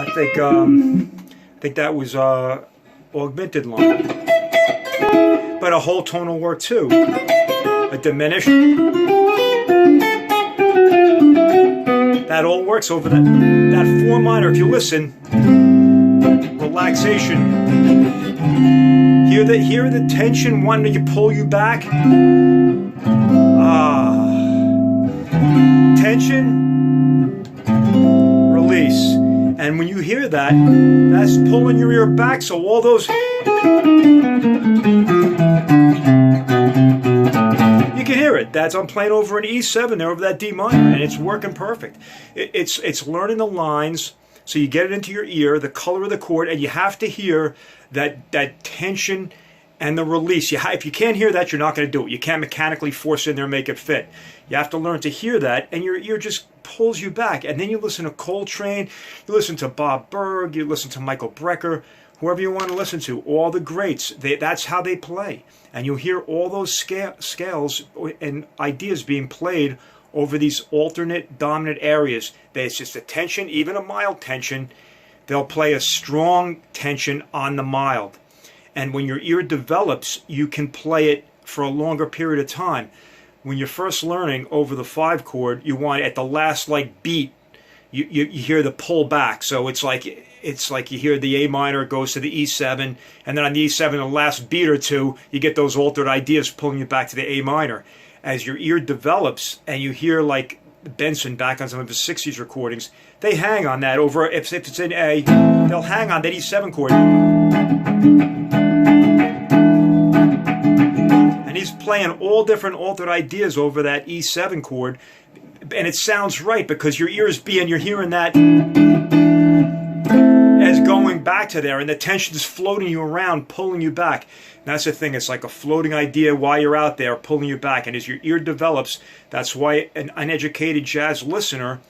think that was augmented line, but a whole tone will work too. A diminished, that all works over that 4 minor. If you listen, relaxation. Hear the tension wanting to pull you back. Tension, release. And when you hear that, that's pulling your ear back. So all those, you can hear it. I'm playing over an E7 there, over that D minor, and it's working perfect. It's learning the lines, so you get it into your ear, the color of the chord, and you have to hear that tension and the release. If you can't hear that, you're not going to do it. You can't mechanically force in there and make it fit. You have to learn to hear that, and your ear just pulls you back. And then you listen to Coltrane, you listen to Bob Berg, you listen to Michael Brecker, whoever you want to listen to, all the greats. That's how they play. And you'll hear all those scales and ideas being played over these alternate dominant areas. There's just a tension, even a mild tension. They'll play a strong tension on the mild. And when your ear develops, you can play it for a longer period of time. When you're first learning over the 5 chord, you want at the last beat, you hear the pull back. So it's like you hear the A minor goes to the E7, and then on the E7, the last beat or two, you get those altered ideas pulling you back to the A minor. As your ear develops and you hear like Benson back on some of his 60s recordings, they hang on that over, if it's in A, they'll hang on that E7 chord. And he's playing all different altered ideas over that E7 chord, and it sounds right because your ears you're hearing that as going back to there, and the tension is floating you around, pulling you back. And that's the thing, it's like a floating idea while you're out there, pulling you back. And as your ear develops, that's why an uneducated jazz listener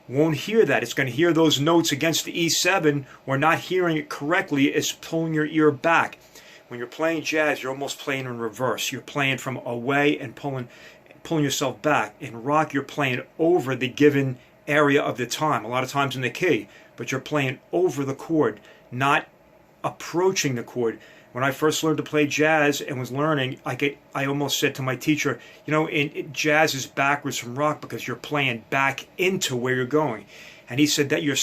won't hear that. It's going to hear those notes against the E7, or not hearing it correctly. It's pulling your ear back. When you're playing jazz, you're almost playing in reverse. You're playing from away and pulling yourself back. In rock, you're playing over the given area of the time, a lot of times in the key, but you're playing over the chord, not approaching the chord. When I first learned to play jazz and was learning, I almost said to my teacher, jazz is backwards from rock because you're playing back into where you're going. And he said that your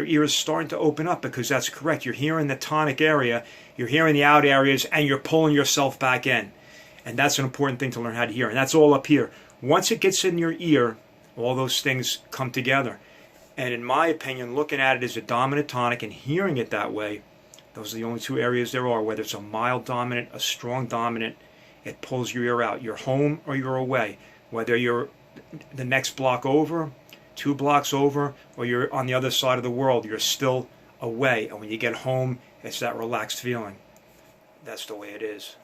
ear is starting to open up, because that's correct. You're hearing the tonic area, you're hearing the out areas, and you're pulling yourself back in. And that's an important thing to learn how to hear. And that's all up here. Once it gets in your ear, all those things come together. And in my opinion, looking at it as a dominant tonic and hearing it that way, those are the only 2 areas there are. Whether it's a mild dominant, a strong dominant, it pulls your ear out. You're home or you're away. Whether you're the next block over, 2 blocks over, or you're on the other side of the world, you're still away. And when you get home, it's that relaxed feeling. That's the way it is.